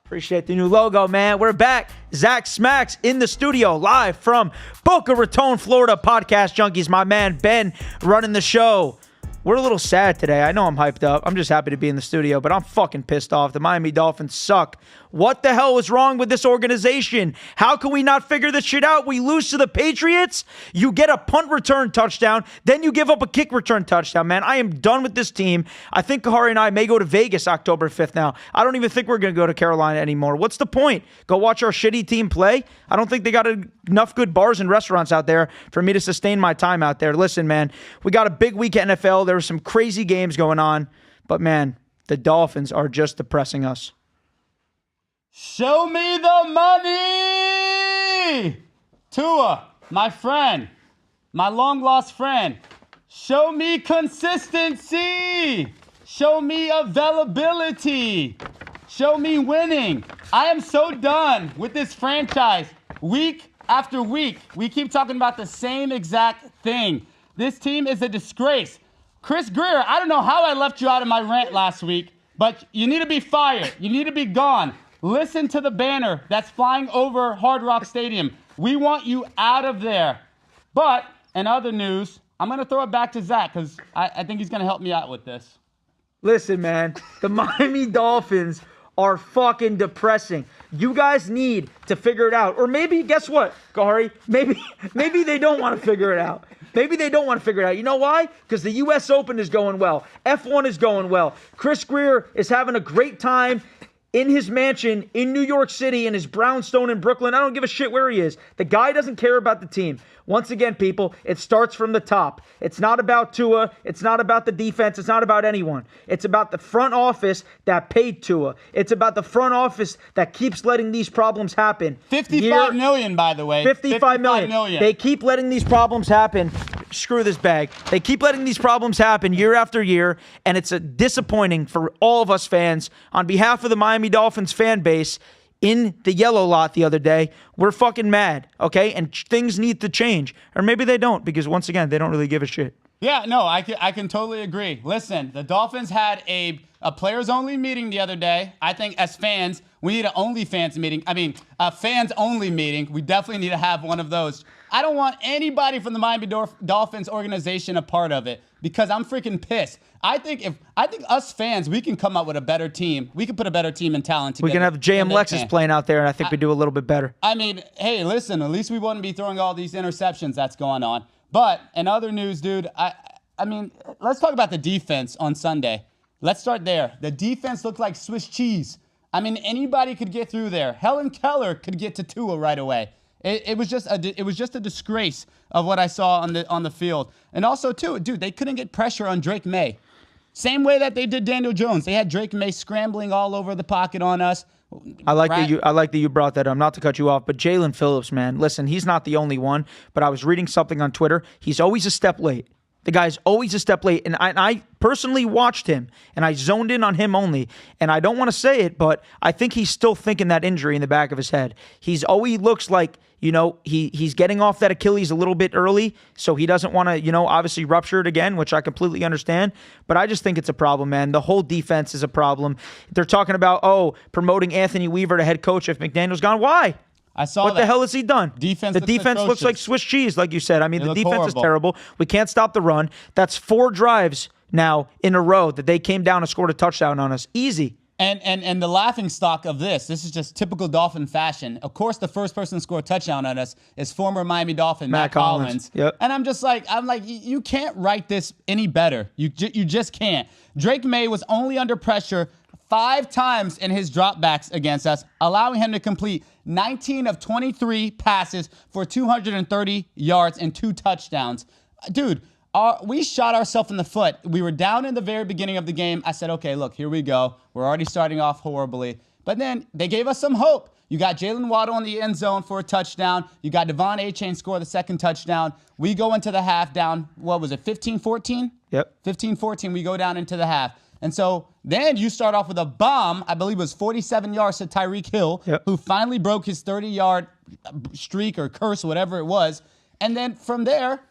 Appreciate the new logo, man. We're back. Zach Smackz in the studio, live from Boca Raton, Florida. Podcast Junkies, my man Ben running the show. We're a little sad today. I know I'm hyped up. I'm just happy to be in the studio, but I'm fucking pissed off. The Miami Dolphins suck. What the hell is wrong with this organization? How can we not figure this shit out? We lose to the Patriots. You get a punt return touchdown. Then you give up a kick return touchdown, man. I am done with this team. I think Kahari and I may go to Vegas October 5th now. I don't even think we're going to go to Carolina anymore. What's the point? Go watch our shitty team play? I don't think they got enough good bars and restaurants out there for me to sustain my time out there. Listen, man, we got a big week at NFL. There were some crazy games going on. But, man, the Dolphins are just depressing us. Show me the money! Tua, my friend, my long-lost friend. Show me consistency. Show me availability. Show me winning. I am so done with this franchise. Week after week, we keep talking about the same exact thing. This team is a disgrace. Chris Greer, I don't know how I left you out of my rant last week, but you need to be fired. You need to be gone. Listen to the banner that's flying over Hard Rock Stadium. We want you out of there. But, in other news, I'm going to throw it back to Zach because I think he's going to help me out with this. Listen, man, the Miami Dolphins are fucking depressing. You guys need to figure it out. Or maybe, guess what, Kahari? Maybe they don't want to figure it out. Maybe they don't want to figure it out. You know why? Because the U.S. Open is going well. F1 is going well. Chris Greer is having a great time in his mansion in New York City, in his brownstone in Brooklyn. I don't give a shit where he is. The guy doesn't care about the team. Once again, people, it starts from the top. It's not about Tua. It's not about the defense. It's not about anyone. It's about the front office that paid Tua. It's about the front office that keeps letting these problems happen. $55 million, by the way. $55 million. They keep letting these problems happen. Screw this bag. They keep letting these problems happen year after year, and it's disappointing for all of us fans. On behalf of the Miami Dolphins fan base, in the yellow lot the other day, we're fucking mad, okay? And things need to change. Or maybe they don't, because once again, they don't really give a shit. Yeah, no, I can totally agree. Listen, the Dolphins had a players-only meeting the other day. I think as fans, we need an OnlyFans meeting. I mean, a fans-only meeting. We definitely need to have one of those. I don't want anybody from the Miami Dolphins organization a part of it because I'm freaking pissed. I think us fans, we can come up with a better team. We can put a better team and talent together. We can have JM Lexus playing out there, and I think we do a little bit better. I mean, hey, listen, at least we wouldn't be throwing all these interceptions that's going on. But in other news, dude, I mean, let's talk about the defense on Sunday. Let's start there. The defense looked like Swiss cheese. I mean, anybody could get through there. Helen Keller could get to Tua right away. It was just a disgrace of what I saw on the field. And also, too, dude, they couldn't get pressure on Drake May. Same way that they did Daniel Jones. They had Drake May scrambling all over the pocket on us. I like that you brought that up. Not to cut you off, but Jalen Phillips, man. Listen, he's not the only one, but I was reading something on Twitter. He's always a step late. The guy's always a step late, and I personally watched him, and I zoned in on him only, and I don't want to say it, but I think he's still thinking that injury in the back of his head. He's always looks like, you know, he's getting off that Achilles a little bit early, so he doesn't want to, you know, obviously rupture it again, which I completely understand, but I just think it's a problem, man. The whole defense is a problem. They're talking about, promoting Anthony Weaver to head coach if McDaniel's gone. Why? I saw what the hell has he done? The defense looks like Swiss cheese, like you said. I mean, the defense is terrible. We can't stop the run. That's 4 drives now in a row that they came down and scored a touchdown on us. Easy. And the laughing stock of this is just typical Dolphin fashion. Of course, the first person to score a touchdown on us is former Miami Dolphin Matt Collins. Yep. And I'm like, you can't write this any better. You just can't. Drake May was only under pressure 5 times in his dropbacks against us, allowing him to complete 19 of 23 passes for 230 yards and 2 touchdowns. Dude, we shot ourselves in the foot. We were down in the very beginning of the game. I said, okay, look, here we go. We're already starting off horribly. But then they gave us some hope. You got Jalen Waddle in the end zone for a touchdown. You got Devon Achane score the second touchdown. We go into the half down, what was it, 15-14? Yep. 15-14, we go down into the half. And so then you start off with a bomb, I believe it was 47 yards to Tyreek Hill, who finally broke his 30-yard streak or curse, whatever it was. And then from there,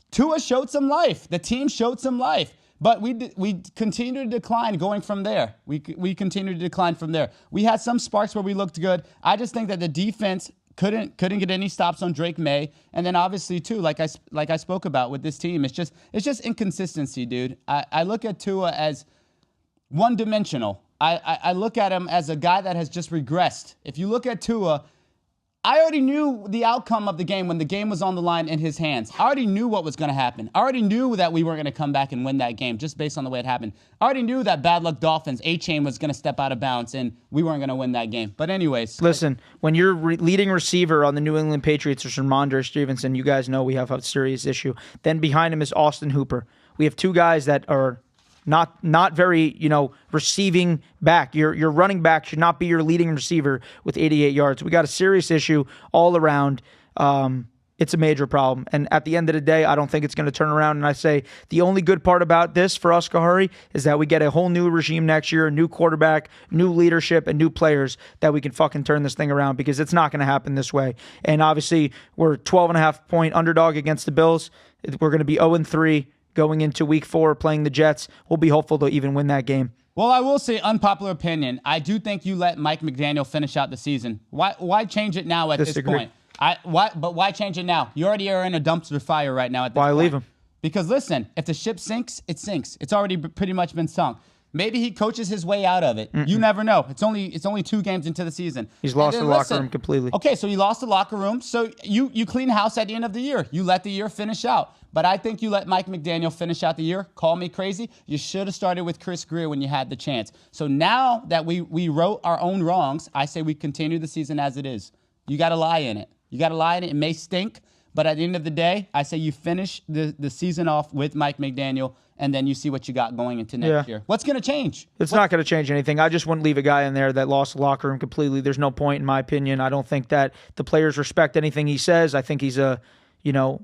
Tua showed some life. The team showed some life. But we continue to decline going from there. We continue to decline from there. We had some sparks where we looked good. I just think that the defense couldn't get any stops on Drake May, and then obviously too, like I spoke about with this team, it's just inconsistency, dude. I look at Tua as one-dimensional. I look at him as a guy that has just regressed. If you look at Tua, I already knew the outcome of the game when the game was on the line in his hands. I already knew what was going to happen. I already knew that we weren't going to come back and win that game just based on the way it happened. I already knew that bad luck Dolphins, A-Chain was going to step out of bounds and we weren't going to win that game. But anyways. Listen, when your leading receiver on the New England Patriots is Ramondre Stevenson, you guys know we have a serious issue. Then behind him is Austin Hooper. We have two guys that are not very, receiving back. Your running back should not be your leading receiver with 88 yards. We got a serious issue all around. It's a major problem. And at the end of the day, I don't think it's going to turn around. And I say the only good part about this for us, Kahari, is that we get a whole new regime next year, a new quarterback, new leadership, and new players that we can fucking turn this thing around, because it's not going to happen this way. And obviously, we're 12.5-point underdog against the Bills. We're going to be 0-3. Going into week 4, playing the Jets. We'll be hopeful to even win that game. Well, I will say, unpopular opinion, I do think you let Mike McDaniel finish out the season. Why change it now at this point? But why change it now? You already are in a dumpster fire right now at this point. Why leave him? Because listen, if the ship sinks, it sinks. It's already pretty much been sunk. Maybe he coaches his way out of it. You never know. It's only 2 games into the season. He's lost the locker room completely. Okay, so you lost the locker room. So you clean house at the end of the year. You let the year finish out. But I think you let Mike McDaniel finish out the year. Call me crazy. You should have started with Chris Greer when you had the chance. So now that we wrote our own wrongs, I say we continue the season as it is. You got to lie in it. It may stink, but at the end of the day, I say you finish the season off with Mike McDaniel, and then you see what you got going into next year. What's going to change? It's not going to change anything. I just wouldn't leave a guy in there that lost the locker room completely. There's no point, in my opinion. I don't think that the players respect anything he says. I think he's a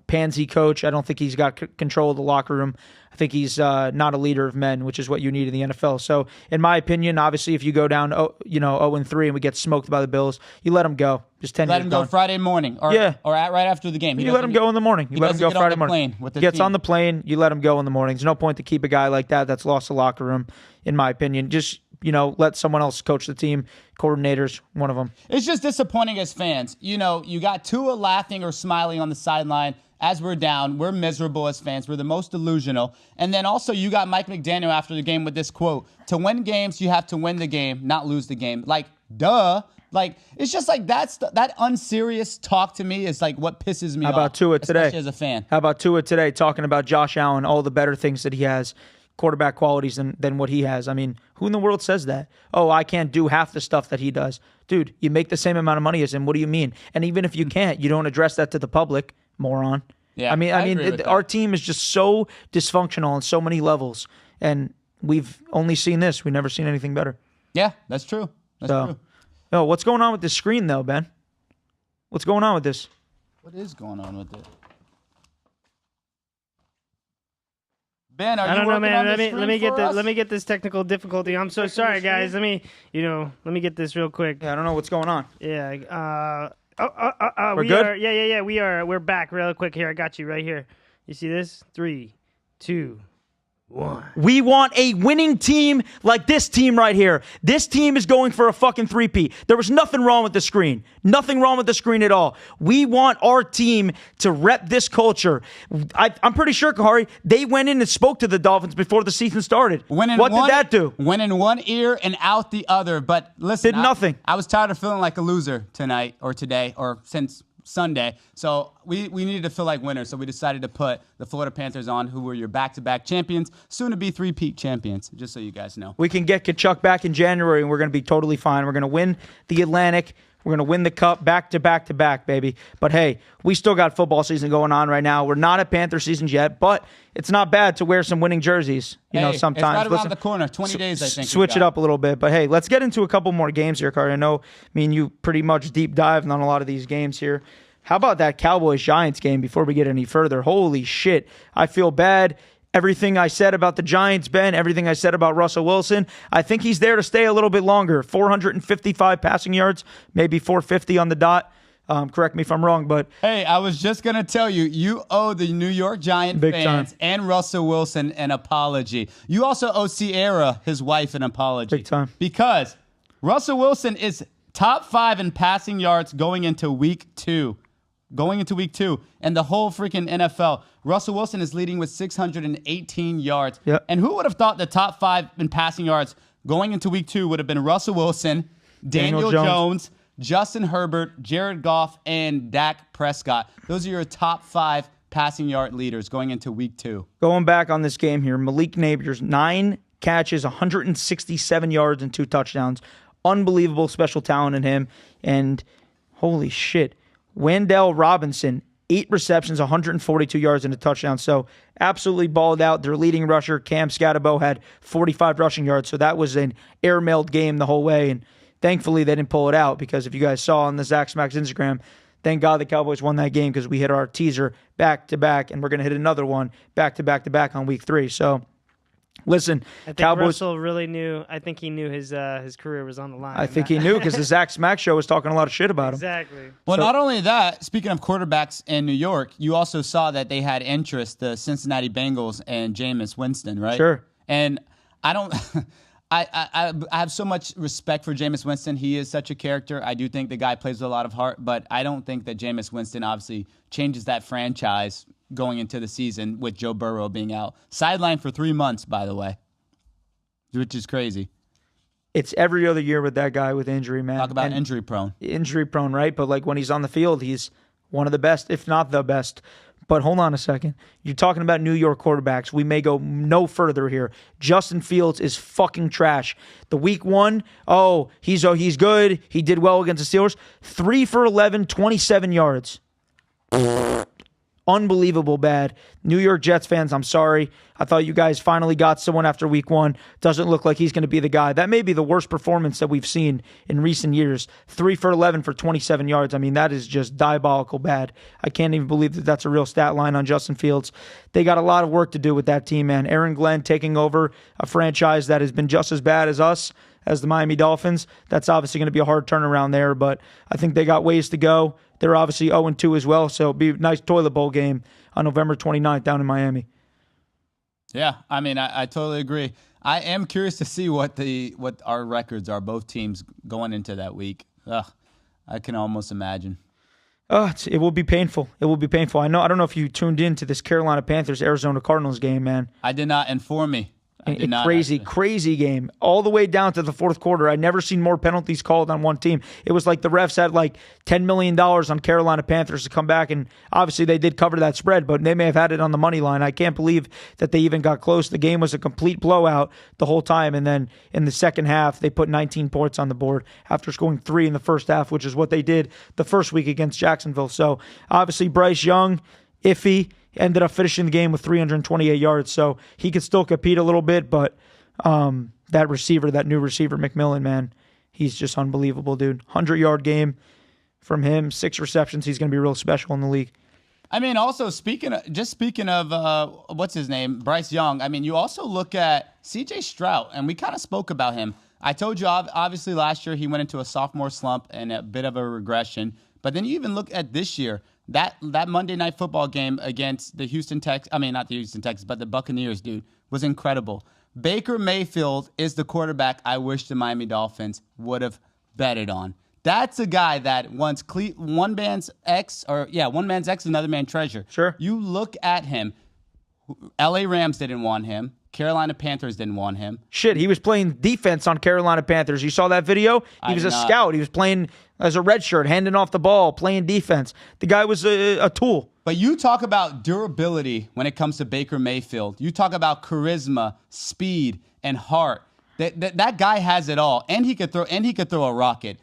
pansy coach. I don't think he's got control of the locker room. I think he's not a leader of men, which is what you need in the NFL. So, in my opinion, obviously, if you go down, 0-3 and we get smoked by the Bills, you let him go. Just 10 years let him go Friday morning, or right after the game. You let him go in the morning. You let him go Friday morning. He gets on the plane. You let him go in the morning. There's no point to keep a guy like that's lost the locker room, in my opinion. Just let someone else coach the team, coordinators, one of them. It's just disappointing as fans. You got Tua laughing or smiling on the sideline as we're down. We're miserable as fans. We're the most delusional. And then also you got Mike McDaniel after the game with this quote: "To win games, you have to win the game, not lose the game." Like, duh. Like, it's just like that unserious talk to me is like what pisses me off. How about Tua today? Especially as a fan. How about Tua today talking about Josh Allen, all the better things that he has, quarterback qualities than what he has? I mean, who in the world says that? Oh, I can't do half the stuff that he does. Dude, you make the same amount of money as him. What do you mean? And even if you can't, you don't address that to the public, moron. Yeah, I mean, our team is just so dysfunctional on so many levels, and we've only seen this. We've never seen anything better. Yeah, that's true. That's true. Oh, what's going on with this screen, though, Ben? What's going on with this? What is going on with it? Ben, are you I don't know, man. Let me get this technical difficulty. I'm so sorry, guys. Let me get this real quick. Yeah, I don't know what's going on. Yeah. We're good? We're back real quick here. I got you right here. You see this? 3, 2, 1. We want a winning team like this team right here. This team is going for a fucking 3-peat. There was nothing wrong with the screen. Nothing wrong with the screen at all. We want our team to rep this culture. I'm pretty sure, Kahari, they went in and spoke to the Dolphins before the season started. What did that do? Went in one ear and out the other. But listen, did nothing. I was tired of feeling like a loser tonight or today or since Sunday. So we needed to feel like winners. So we decided to put the Florida Panthers on, who were your back-to-back champions, soon to be 3-peat champions, just so you guys know. We can get Kachuk back in January, and we're going to be totally fine. We're going to win the Atlantic. We're going to win the Cup back-to-back, baby. But, hey, we still got football season going on right now. We're not at Panther season yet, but it's not bad to wear some winning jerseys, sometimes. It's right around the corner, 20 days, I think. Switch it up a little bit. But, hey, let's get into a couple more games here, Carter. I know me and you pretty much deep dived on a lot of these games here. How about that Cowboys-Giants game before we get any further? Holy shit. I feel bad. Everything I said about the Giants, Ben, everything I said about Russell Wilson, I think he's there to stay a little bit longer. 455 passing yards, maybe 450 on the dot. Correct me if I'm wrong, but Hey, I was just going to tell you, you owe the New York Giant Big fans time. and Russell Wilson an apology. You also owe Sierra, his wife, an apology. Big time. Because Russell Wilson is top 5 in passing yards going into week 2. And the whole freaking NFL. Russell Wilson is leading with 618 yards. Yep. And who would have thought the top 5 in passing yards going into week 2 would have been Russell Wilson, Daniel Jones, Justin Herbert, Jared Goff, and Dak Prescott. Those are your top 5 passing yard leaders going into week 2. going back on this game here, Malik Nabers, 9 catches, 167 yards, and 2 touchdowns. Unbelievable special talent in him. And holy shit, Wendell Robinson, 8 receptions, 142 yards, and a touchdown. So absolutely balled out. Their leading rusher, Cam Scatterbo, had 45 rushing yards. So that was an air-mailed game the whole way. And thankfully, they didn't pull it out because if you guys saw on the Zach Smackz Instagram, thank God the Cowboys won that game because we hit our teaser back-to-back, and we're going to hit another one back-to-back-to-back on week 3. So, listen, I think Cowboys. Russell really knew. I think he knew his career was on the line. I think he knew because the Zach Smackz show was talking a lot of shit about him. Exactly. Well, not only that, speaking of quarterbacks in New York, you also saw that they had interest, the Cincinnati Bengals and Jameis Winston, right? Sure. And I don't... I have so much respect for Jameis Winston. He is such a character. I do think the guy plays with a lot of heart, but I don't think that Jameis Winston obviously changes that franchise going into the season with Joe Burrow being out. Sidelined for 3 months, by the way, which is crazy. It's every other year with that guy with injury, man. Talk about And injury prone. Injury prone, right? But like when he's on the field, he's one of the best, if not the best. But hold on a second. You're talking about New York quarterbacks. We may go no further here. Justin Fields is fucking trash. The week 1, he's good. He did well against the Steelers. 3 for 11, 27 yards. Unbelievable bad. New York Jets fans, I'm sorry. I thought you guys finally got someone after week 1. Doesn't look like he's going to be the guy. That may be the worst performance that we've seen in recent years. 3 for 11 for 27 yards. I mean, that is just diabolical bad. I can't even believe that that's a real stat line on Justin Fields. They got a lot of work to do with that team, man. Aaron Glenn taking over a franchise that has been just as bad as us, as the Miami Dolphins. That's obviously going to be a hard turnaround there, but I think they got ways to go. They're obviously 0-2 as well, so it'll be a nice toilet bowl game on November 29th down in Miami. Yeah, I mean, I totally agree. I am curious to see what our records are, both teams going into that week. I can almost imagine. It will be painful. It will be painful. I don't know if you tuned in to this Carolina Panthers Arizona Cardinals game, man. I did not. Inform me. Crazy game. All the way down to the fourth quarter. I'd never seen more penalties called on one team. It was like the refs had like $10 million on Carolina Panthers to come back, and obviously they did cover that spread, but they may have had it on the money line. I can't believe that they even got close. The game was a complete blowout the whole time, and then in the second half, they put 19 points on the board after scoring 3 in the first half, which is what they did the first week against Jacksonville. So obviously Bryce Young, iffy. Ended up finishing the game with 328 yards, so he could still compete a little bit, but that new receiver, McMillan, man, he's just unbelievable, dude. 100-yard game from him, 6 receptions. He's going to be real special in the league. I mean, also, speaking of what's his name, Bryce Young, I mean, you also look at C.J. Stroud, and we kind of spoke about him. I told you, obviously, last year he went into a sophomore slump and a bit of a regression, but then you even look at this year. That Monday Night Football game against the not the Houston Texans, but the Buccaneers, dude, was incredible. Baker Mayfield is the quarterback I wish the Miami Dolphins would have betted on. That's a guy that wants one man's X, another man's treasure. Sure. You look at him. L.A. Rams didn't want him. Carolina Panthers didn't want him. Shit, he was playing defense on Carolina Panthers. You saw that video? He was a scout. He was playing as a redshirt, handing off the ball, playing defense. The guy was a tool. But you talk about durability when it comes to Baker Mayfield. You talk about charisma, speed, and heart. That guy has it all, and he could throw a rocket.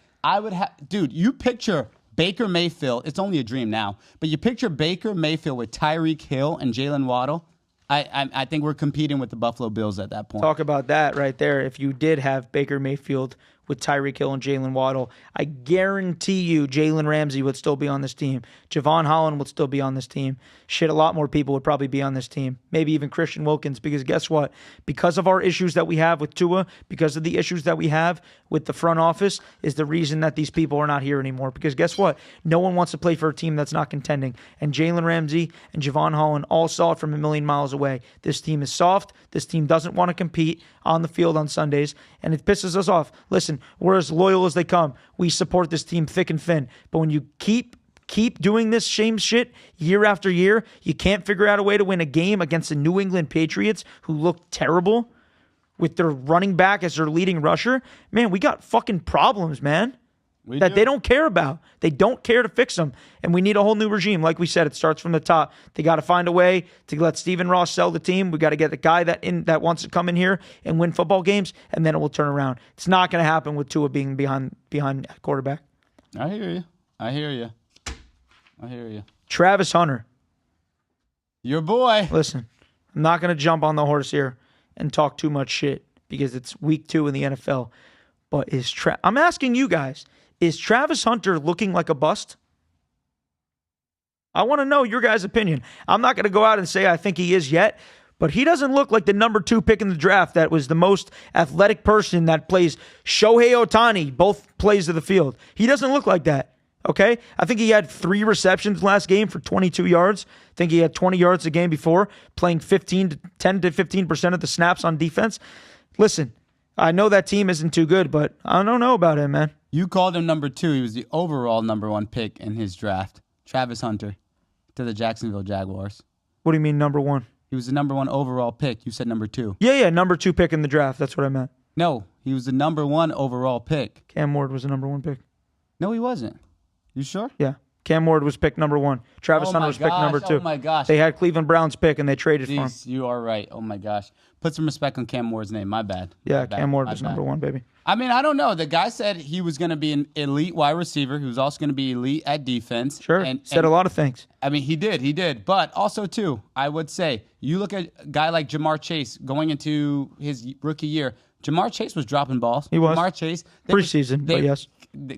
Dude, you picture Baker Mayfield. It's only a dream now, but you picture Baker Mayfield with Tyreek Hill and Jalen Waddle. I think we're competing with the Buffalo Bills at that point. Talk about that right there. If you did have Baker Mayfield with Tyreek Hill and Jalen Waddle. I guarantee you Jalen Ramsey would still be on this team. Javon Holland would still be on this team. Shit, a lot more people would probably be on this team. Maybe even Christian Wilkins, because guess what? Because of our issues that we have with Tua, because of the issues that we have with the front office, is the reason that these people are not here anymore. Because guess what? No one wants to play for a team that's not contending. And Jalen Ramsey and Javon Holland all saw it from a million miles away. This team is soft. This team doesn't want to compete on the field on Sundays, and it pisses us off. Listen, we're as loyal as they come. We support this team thick and thin. But when you keep doing this same shit year after year, you can't figure out a way to win a game against the New England Patriots, who look terrible, with their running back as their leading rusher. Man, we got fucking problems, man. They don't care about. They don't care to fix them. And we need a whole new regime. Like we said, it starts from the top. They got to find a way to let Stephen Ross sell the team. We got to get the guy that wants to come in here and win football games, and then it will turn around. It's not going to happen with Tua being behind quarterback. I hear you. Travis Hunter. Your boy. Listen, I'm not going to jump on the horse here and talk too much shit because it's week 2 in the NFL. But I'm asking you guys, is Travis Hunter looking like a bust? I want to know your guys' opinion. I'm not going to go out and say I think he is yet, but he doesn't look like the number 2 pick in the draft that was the most athletic person that plays Shohei Ohtani, both plays of the field. He doesn't look like that, okay? I think he had 3 receptions last game for 22 yards. I think he had 20 yards the game before, playing 10 to 15% of the snaps on defense. Listen, I know that team isn't too good, but I don't know about him, man. You called him number 2. He was the overall number 1 pick in his draft. Travis Hunter to the Jacksonville Jaguars. What do you mean number 1? He was the number 1 overall pick. You said number 2. Yeah, number 2 pick in the draft. That's what I meant. No, he was the number 1 overall pick. Cam Ward was the number 1 pick. No, he wasn't. You sure? Yeah. Cam Ward was picked number 1. Travis Hunter was picked number 2. Oh, my gosh. They had Cleveland Browns pick, and they traded for him. You are right. Oh, my gosh. Put some respect on Cam Ward's name. My bad. Yeah, Cam Ward was number 1, baby. I mean, I don't know. The guy said he was going to be an elite wide receiver. He was also going to be elite at defense. Sure. Said a lot of things. I mean, he did. But also, too, I would say, you look at a guy like Jamar Chase going into his rookie year. Jamar Chase was dropping balls. He was. Jamar Chase. Preseason, but yes.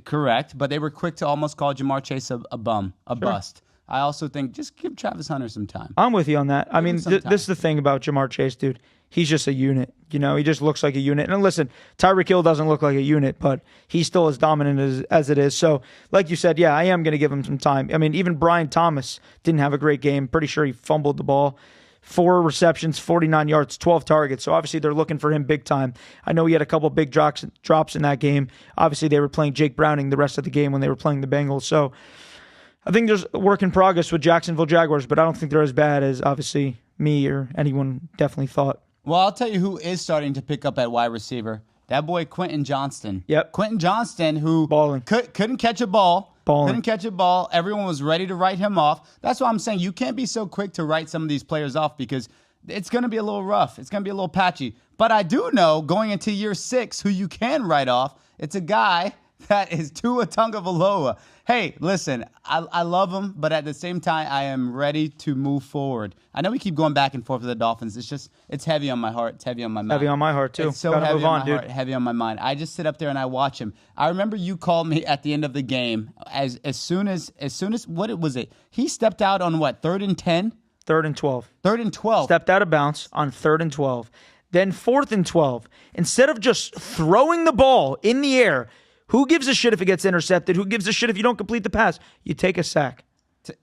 Correct, but they were quick to almost call Jamar Chase a bum, a bust. I also think just give Travis Hunter some time. I'm with you on that. I mean, this is the thing about Jamar Chase, dude. He's just a unit. You know, he just looks like a unit. And listen, Tyreek Hill doesn't look like a unit, but he's still as dominant as it is. So, like you said, yeah, I am going to give him some time. I mean, even Brian Thomas didn't have a great game. Pretty sure he fumbled the ball. 4 receptions, 49 yards, 12 targets. So obviously they're looking for him big time. I know he had a couple big drops in that game. Obviously they were playing Jake Browning the rest of the game when they were playing the Bengals. So I think there's a work in progress with Jacksonville Jaguars, but I don't think they're as bad as obviously me or anyone definitely thought. Well, I'll tell you who is starting to pick up at wide receiver. That boy Quentin Johnston. Yep. Quentin Johnston, who balling. Couldn't catch a ball. Balling. Couldn't catch a ball. Everyone was ready to write him off. That's why I'm saying you can't be so quick to write some of these players off because it's going to be a little rough. It's going to be a little patchy. But I do know going into year 6 who you can write off. It's a guy that is Tua Tagovailoa. Hey, listen, I love him, but at the same time, I am ready to move forward. I know we keep going back and forth with the Dolphins. It's heavy on my heart. It's heavy on my mind. Heavy on my heart, too. It's so Gotta heavy move on my dude. heart, heavy on my mind. I just sit up there and I watch him. I remember you called me at the end of the game as soon as what was it? He stepped out on what, 3rd and 10? 3rd and 12. 3rd and 12. Stepped out of bounds on 3rd and 12. Then 4th and 12. Instead of just throwing the ball in the air, who gives a shit if it gets intercepted? Who gives a shit if you don't complete the pass? You take a sack.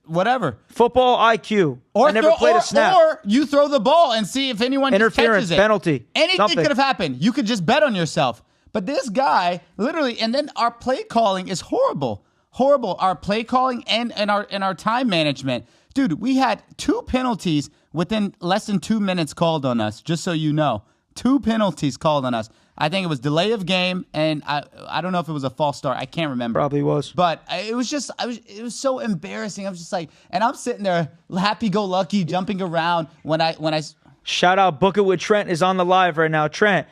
Whatever. Football IQ. I never played a snap. Or you throw the ball and see if anyone interference, catches it. Penalty. Anything could have happened. You could just bet on yourself. But this guy, literally, and then our play calling is horrible. Horrible. Our play calling and our time management. Dude, we had 2 penalties within less than 2 minutes called on us, just so you know. 2 penalties called on us. I think it was delay of game, and I don't know if it was a false start. I can't remember. Probably was. But it was just, it was so embarrassing. I was just like, and I'm sitting there happy-go-lucky, jumping around when I. Shout out Book It with Trent is on the live right now. Trent,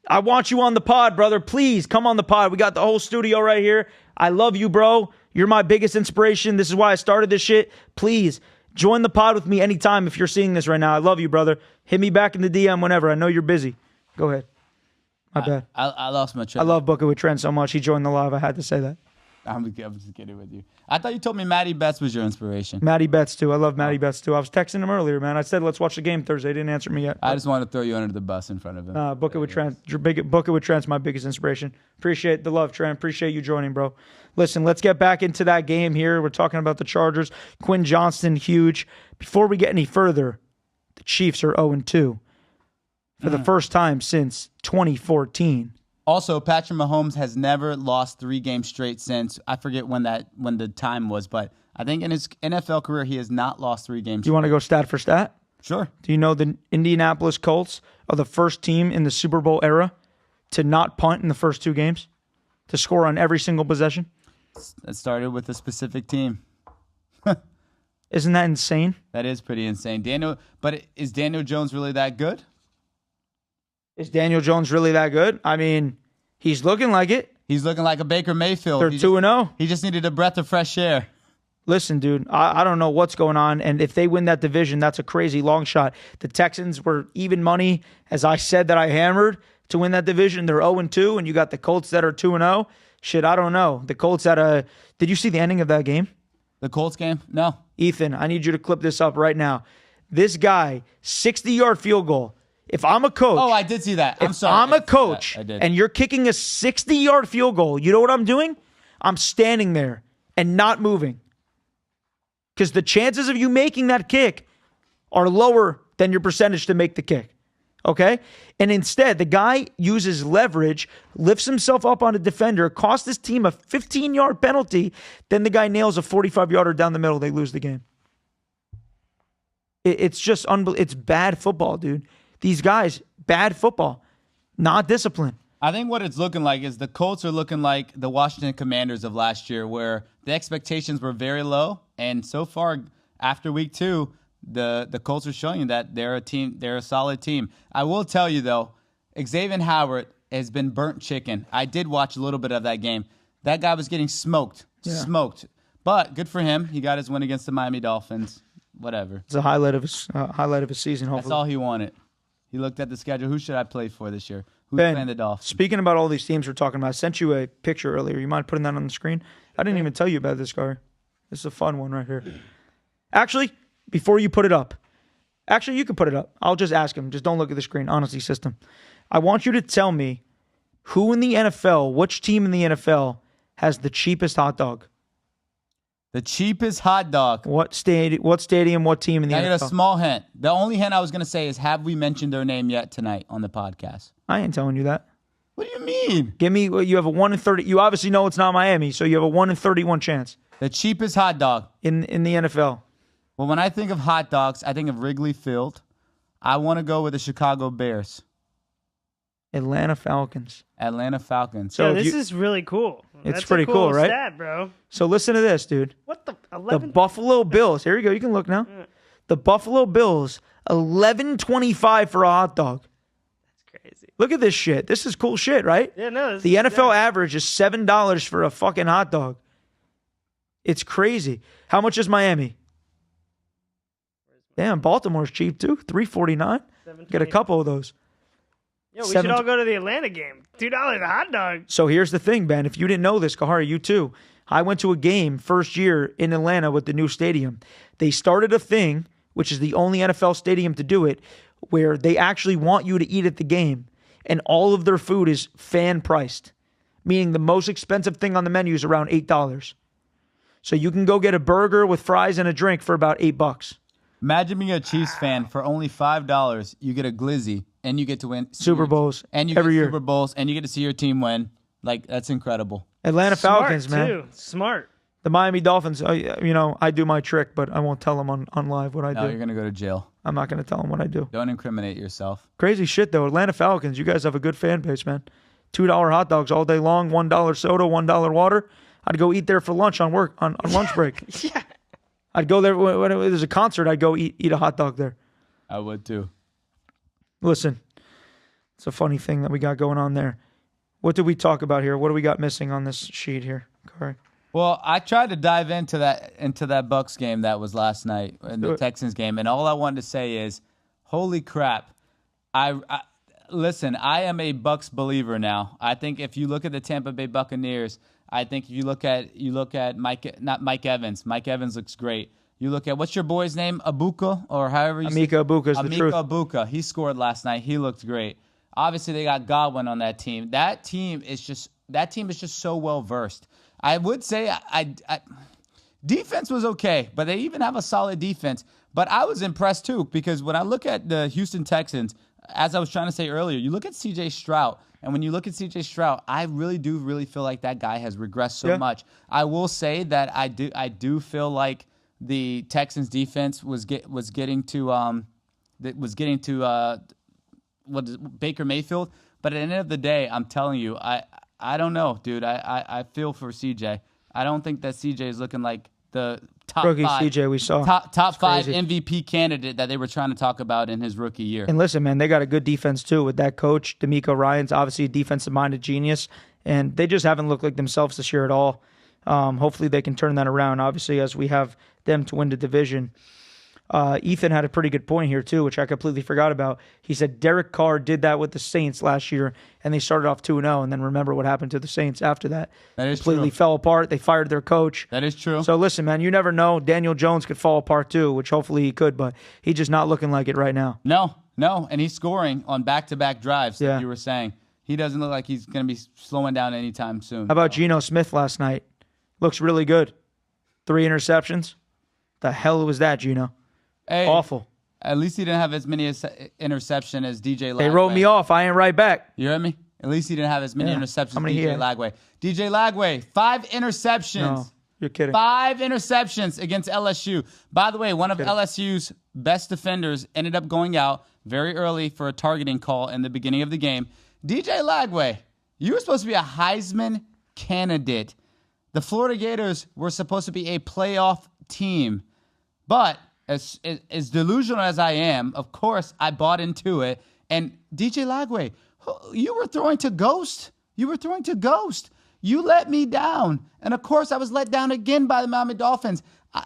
I want you on the pod, brother. Please come on the pod. We got the whole studio right here. I love you, bro. You're my biggest inspiration. This is why I started this shit. Please join the pod with me anytime if you're seeing this right now. I love you, brother. Hit me back in the DM whenever. I know you're busy. Go ahead. My bad. I lost my I train. love Booker with Trent so much. He joined the live. I had to say that. I'm just kidding with you. I thought you told me Matty Betts was your inspiration. Matty Betts, too. I love Matty Betts, too. I was texting him earlier, man. I said, let's watch the game Thursday. He didn't answer me yet. I just wanted to throw you under the bus in front of him. Booker with Trent. Booker with Trent's my biggest inspiration. Appreciate the love, Trent. Appreciate you joining, bro. Listen, let's get back into that game here. We're talking about the Chargers. Quinn Johnston, huge. Before we get any further, the Chiefs are 0-2 for the first time since 2014. Also, Patrick Mahomes has never lost 3 games straight since, I forget when the time was, but I think in his NFL career, he has not lost 3 games. Do you want to go stat for stat? Sure. Do you know the Indianapolis Colts are the first team in the Super Bowl era to not punt in the first 2 games, to score on every single possession? It started with a specific team. Isn't that insane? That is pretty insane. But is Daniel Jones really that good? Is Daniel Jones really that good? I mean, he's looking like it. He's looking like a Baker Mayfield. They're 2-0. He just needed a breath of fresh air. Listen, dude, I don't know what's going on. And if they win that division, that's a crazy long shot. The Texans were even money, as I said that I hammered, to win that division. They're 0-2, and you got the Colts that are 2-0. Shit, I don't know. The Colts did you see the ending of that game? The Colts game? No. Ethan, I need you to clip this up right now. This guy, 60-yard field goal. If I'm a coach. Oh, I did see that. I'm sorry. I'm a coach I did. and you're kicking a 60-yard field goal, you know what I'm doing? I'm standing there and not moving. Because the chances of you making that kick are lower than your percentage to make the kick. Okay? And instead, the guy uses leverage, lifts himself up on a defender, costs his team a 15-yard penalty, then the guy nails a 45-yarder down the middle, they lose the game. It's just unbelievable. It's bad football, dude. These guys, bad football, not discipline. I think what it's looking like is the Colts are looking like the Washington Commanders of last year, where the expectations were very low. And so far, after week 2, the Colts are showing you that they're a team, they're a solid team. I will tell you, though, Xavier Howard has been burnt chicken. I did watch a little bit of that game. That guy was getting smoked. But good for him. He got his win against the Miami Dolphins. Whatever. It's a highlight of his season, hopefully. That's all he wanted. He looked at the schedule. Who should I play for this year? Who's Ben, playing the Dolphins? Speaking about all these teams we're talking about, I sent you a picture earlier. You mind putting that on the screen? I didn't even tell you about this guy. This is a fun one right here. Actually, before you put it up, you can put it up. I'll just ask him. Just don't look at the screen. Honesty system. I want you to tell me who in the NFL, which team in the NFL has the cheapest hot dog? The cheapest hot dog. What stadium, what team in the I NFL? get a small hint. The only hint I was going to say is, have we mentioned their name yet tonight on the podcast? I ain't telling you that. What do you mean? Give me, you have a 1 in 30. You obviously know it's not Miami, so you have a 1 in 31 chance. The cheapest hot dog. In the NFL. Well, when I think of hot dogs, I think of Wrigley Field. I want to go with the Chicago Bears. Atlanta Falcons. Atlanta Falcons. So this is really cool. It's That's pretty a cool, right? Stat, bro. So listen to this, dude. What the The 11? Buffalo Bills. Here you go. You can look now. The Buffalo Bills, $11.25 for a hot dog. That's crazy. Look at this shit. This is cool shit, right? Yeah, no. The NFL average is $7 for a fucking hot dog. It's crazy. How much is Miami? Damn, Baltimore's cheap too. $3.49. Get a couple of those. Yo, we should all go to the Atlanta game. $2 a hot dog. So here's the thing, Ben. If you didn't know this, Kahari, you too. I went to a game first year in Atlanta with the new stadium. They started a thing, which is the only NFL stadium to do it, where they actually want you to eat at the game, and all of their food is fan priced, meaning the most expensive thing on the menu is around $8. So you can go get a burger with fries and a drink for about $8. Imagine being a Chiefs fan for only $5. You get a glizzy, and you get to win Super Bowls and you every get year. Super Bowls, and you get to see your team win. Like, that's incredible. Atlanta Falcons, Smart, man. too. Smart. The Miami Dolphins, I do my trick, but I won't tell them on live what I No, do. you're going to go to jail. I'm not going to tell them what I do. Don't incriminate yourself. Crazy shit, though. Atlanta Falcons, you guys have a good fan base, man. $2 hot dogs all day long, $1 soda, $1 water. I'd go eat there for lunch on lunch break. Yeah. I'd go there when there's a concert. I'd go eat a hot dog there. I would too. Listen, it's a funny thing that we got going on there. What did we talk about here? What do we got missing on this sheet here? Corey? Well, I tried to dive into that Bucks game that was last night, and the Texans game, and all I wanted to say is, holy crap! Listen, I am a Bucks believer now. I think if you look at the Tampa Bay Buccaneers, I think if you look at Mike Evans. Mike Evans looks great. You look at, what's your boy's name? Abuka, or however you say it? Amika Abuka is the truth. Amika Abuka. He scored last night. He looked great. Obviously, they got Godwin on that team. That team is just so well versed. I would say defense was okay, but they even have a solid defense. But I was impressed too, because when I look at the Houston Texans, as I was trying to say earlier, you look at C.J. Stroud, and when you look at C.J. Stroud, I really do feel like that guy has regressed so much. I will say that I do feel like the Texans defense was getting to Baker Mayfield. But at the end of the day, I'm telling you, I don't know, dude. I feel for CJ. I don't think that CJ is looking like the top rookie five, CJ we saw. top five MVP candidate that they were trying to talk about in his rookie year. And listen, man, they got a good defense too with that coach. D'Amico Ryan's obviously a defensive-minded genius, and they just haven't looked like themselves this year at all. Hopefully they can turn that around, obviously, as we have them to win the division. Ethan had a pretty good point here, too, which I completely forgot about. He said Derek Carr did that with the Saints last year, and they started off 2-0, and then remember what happened to the Saints after that. That is completely true. fell apart. They fired their coach. That is true. So listen, man, you never know. Daniel Jones could fall apart, too, which hopefully he could, but he's just not looking like it right now. No, and he's scoring on back-to-back drives, like you were saying. He doesn't look like he's going to be slowing down anytime soon. How about Geno Smith last night? Looks really good. 3 interceptions. The hell was that, Geno? Hey, awful. At least he didn't have as many interceptions as DJ Lagway. They wrote me off. I ain't right back. You heard me? At least he didn't have as many interceptions as DJ had? Lagway. DJ Lagway, 5 interceptions. No, you're kidding. 5 interceptions against LSU. By the way, one of LSU's best defenders ended up going out very early for a targeting call in the beginning of the game. DJ Lagway, you were supposed to be a Heisman candidate. The Florida Gators were supposed to be a playoff team. But as delusional as I am, of course, I bought into it. And DJ Lagway, you were throwing to ghost. You let me down. And, of course, I was let down again by the Miami Dolphins.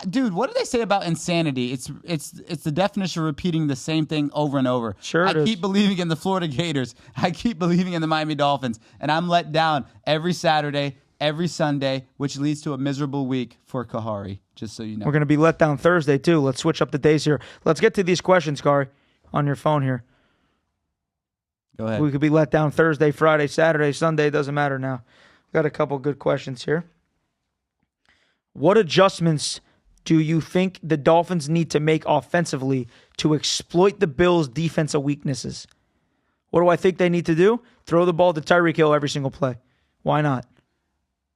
Dude, what do they say about insanity? It's the definition of repeating the same thing over and over. Sure it is. I keep believing in the Florida Gators. I keep believing in the Miami Dolphins. And I'm let down every Saturday, every Sunday, which leads to a miserable week for Kahari, just so you know. We're going to be let down Thursday, too. Let's switch up the days here. Let's get to these questions, Kari, on your phone here. Go ahead. We could be let down Thursday, Friday, Saturday, Sunday. Doesn't matter now. Got a couple good questions here. What adjustments do you think the Dolphins need to make offensively to exploit the Bills' defensive weaknesses? What do I think they need to do? Throw the ball to Tyreek Hill every single play. Why not?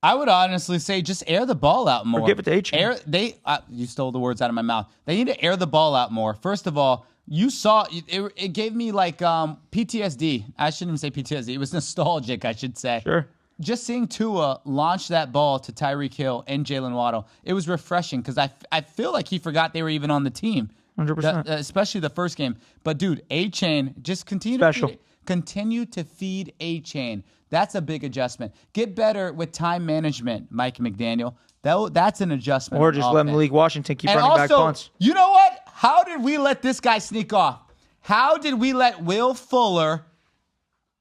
I would honestly say just air the ball out more. Or give it to H. You stole the words out of my mouth. They need to air the ball out more. First of all, you saw it gave me like PTSD. I shouldn't even say PTSD. It was nostalgic, I should say. Sure. Just seeing Tua launch that ball to Tyreek Hill and Jalen Waddle, it was refreshing because I feel like he forgot they were even on the team. 100%. Especially the first game. But, dude, A-Chain, just continue to feed A-Chain. That's a big adjustment. Get better with time management, Mike McDaniel. That's an adjustment. Or just let Malik Washington keep running back punts. You know what? How did we let this guy sneak off? How did we let Will Fuller,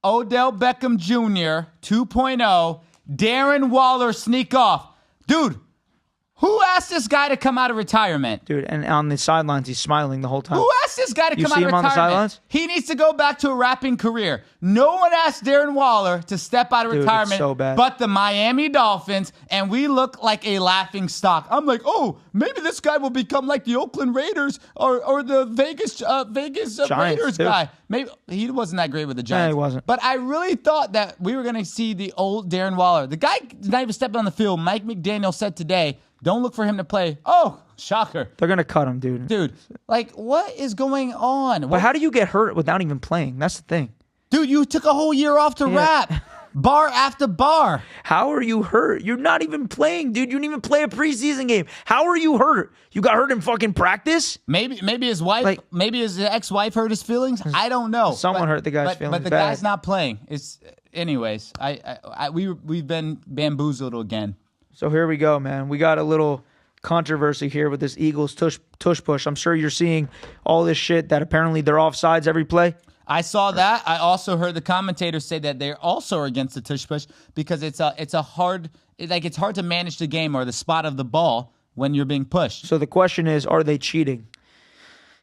Odell Beckham Jr. 2.0, Darren Waller sneak off? Dude, who asked this guy to come out of retirement? Dude, and on the sidelines, he's smiling the whole time. Who asked this guy to come out of retirement? You see him on the sidelines? He needs to go back to a rapping career. No one asked Darren Waller to step out of retirement it's so bad. but the Miami Dolphins, and we look like a laughing stock. I'm like, oh, maybe this guy will become like the Oakland Raiders or the Vegas Raiders too. guy. Maybe he wasn't that great with the Giants. he wasn't. But I really thought that we were going to see the old Darren Waller. The guy did not even step on the field. Mike McDaniel said today, don't look for him to play. Oh, shocker. They're going to cut him, dude. Dude, like, what is going on? But how do you get hurt without even playing? That's the thing. Dude, you took a whole year off to rap. Bar after bar. How are you hurt? You're not even playing, dude. You didn't even play a preseason game. How are you hurt? You got hurt in fucking practice? Maybe his wife, maybe his ex-wife hurt his feelings. I don't know. Someone hurt the guy's feelings. But the guy's not playing. Anyways. We've been bamboozled again. So here we go, man. We got a little controversy here with this Eagles tush push. I'm sure you're seeing all this shit that apparently they're offsides every play. I saw that. I also heard the commentators say that they also are against the tush push because it's hard to manage the game or the spot of the ball when you're being pushed. So the question is, are they cheating?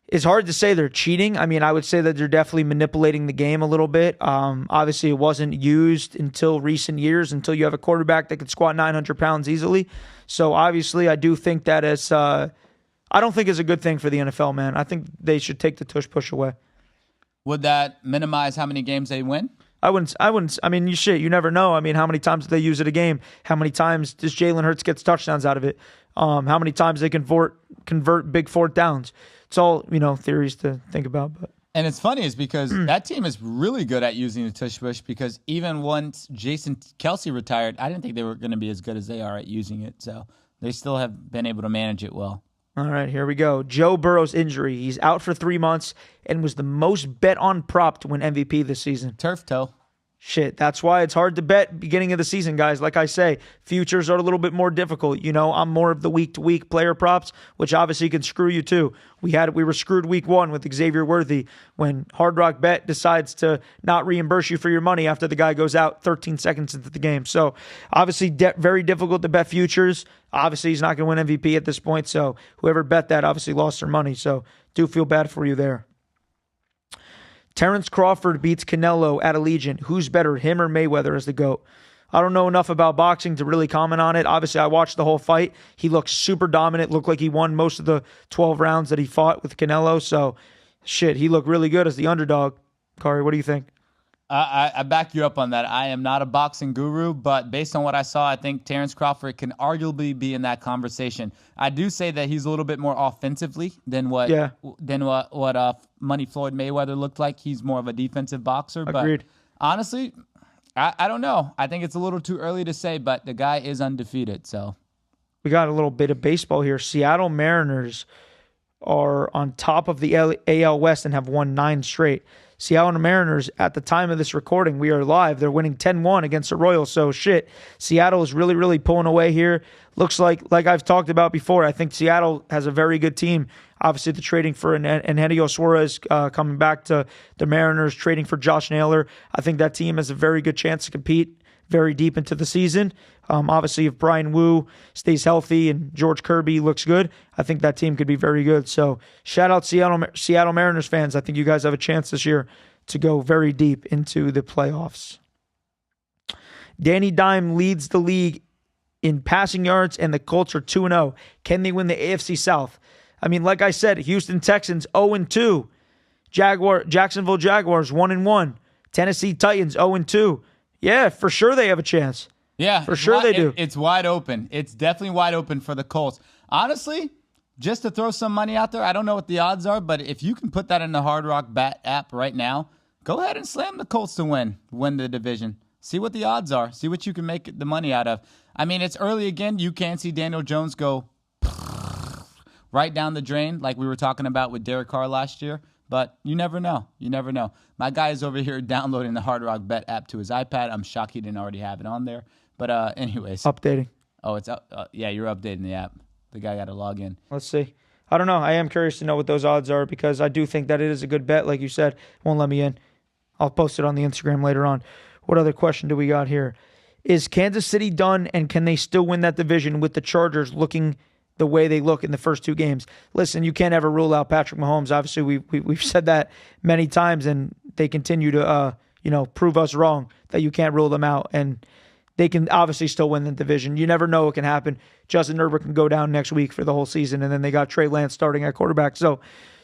It's hard to say they're cheating. I mean, I would say that they're definitely manipulating the game a little bit. Obviously, it wasn't used until recent years, until you have a quarterback that could squat 900 pounds easily. So obviously, I do think that I don't think it's a good thing for the NFL, man. I think they should take the tush push away. Would that minimize how many games they win? I wouldn't. I mean, you never know. I mean, how many times do they use it a game? How many times does Jalen Hurts get touchdowns out of it? How many times they convert big fourth downs? It's all, theories to think about. But And it's funny is because that team is really good at using the tush push because even once Jason Kelsey retired, I didn't think they were going to be as good as they are at using it. So they still have been able to manage it well. All right, here we go. Joe Burrow's injury. He's out for 3 months and was the most bet on prop to win MVP this season. Turf toe. Shit, that's why it's hard to bet beginning of the season, guys. Like I say, futures are a little bit more difficult. I'm more of the week-to-week player props, which obviously can screw you too. We were screwed week 1 with Xavier Worthy when Hard Rock Bet decides to not reimburse you for your money after the guy goes out 13 seconds into the game. So obviously very difficult to bet futures. Obviously he's not going to win MVP at this point, so whoever bet that obviously lost their money. So do feel bad for you there. Terrence Crawford beats Canelo at Allegiant. Who's better, him or Mayweather as the GOAT? I don't know enough about boxing to really comment on it. Obviously, I watched the whole fight. He looked super dominant. Looked like he won most of the 12 rounds that he fought with Canelo. So, he looked really good as the underdog. Kari, what do you think? I back you up on that. I am not a boxing guru, but based on what I saw, I think Terrence Crawford can arguably be in that conversation. I do say that he's a little bit more offensively than what Money Floyd Mayweather looked like. He's more of a defensive boxer. Agreed. But honestly, I don't know. I think it's a little too early to say, but the guy is undefeated. So we got a little bit of baseball here. Seattle Mariners are on top of the AL West and have won 9 straight. Seattle Mariners, at the time of this recording, we are live. They're winning 10-1 against the Royals. So, Seattle is really, really pulling away here. Looks like I've talked about before, I think Seattle has a very good team. Obviously, the trading for Eugenio Suarez coming back to the Mariners, trading for Josh Naylor. I think that team has a very good chance to compete very deep into the season. Obviously, if Brian Wu stays healthy and George Kirby looks good, I think that team could be very good. So shout out Seattle Mariners fans. I think you guys have a chance this year to go very deep into the playoffs. Danny Dime leads the league in passing yards, and the Colts are 2-0. Can they win the AFC South? I mean, like I said, Houston Texans 0-2. Jacksonville Jaguars 1-1. Tennessee Titans 0-2. Yeah, for sure they have a chance. Yeah, for sure they do. It's wide open. It's definitely wide open for the Colts. Honestly, just to throw some money out there, I don't know what the odds are, but if you can put that in the Hard Rock Bet app right now, go ahead and slam the Colts to win the division. See what the odds are. See what you can make the money out of. I mean, it's early again. You can't see Daniel Jones go right down the drain like we were talking about with Derek Carr last year. But you never know. You never know. My guy is over here downloading the Hard Rock Bet app to his iPad. I'm shocked he didn't already have it on there. But anyways. Updating. Oh, it's up. Yeah, you're updating the app. The guy got to log in. Let's see. I don't know. I am curious to know what those odds are because I do think that it is a good bet. Like you said, won't let me in. I'll post it on the Instagram later on. What other question do we got here? Is Kansas City done, and can they still win that division with the Chargers looking the way they look in the first 2 games? Listen, you can't ever rule out Patrick Mahomes. Obviously, we've said that many times, and they continue to prove us wrong that you can't rule them out. And they can obviously still win the division. You never know what can happen. Justin Herbert can go down next week for the whole season, and then they got Trey Lance starting at quarterback. So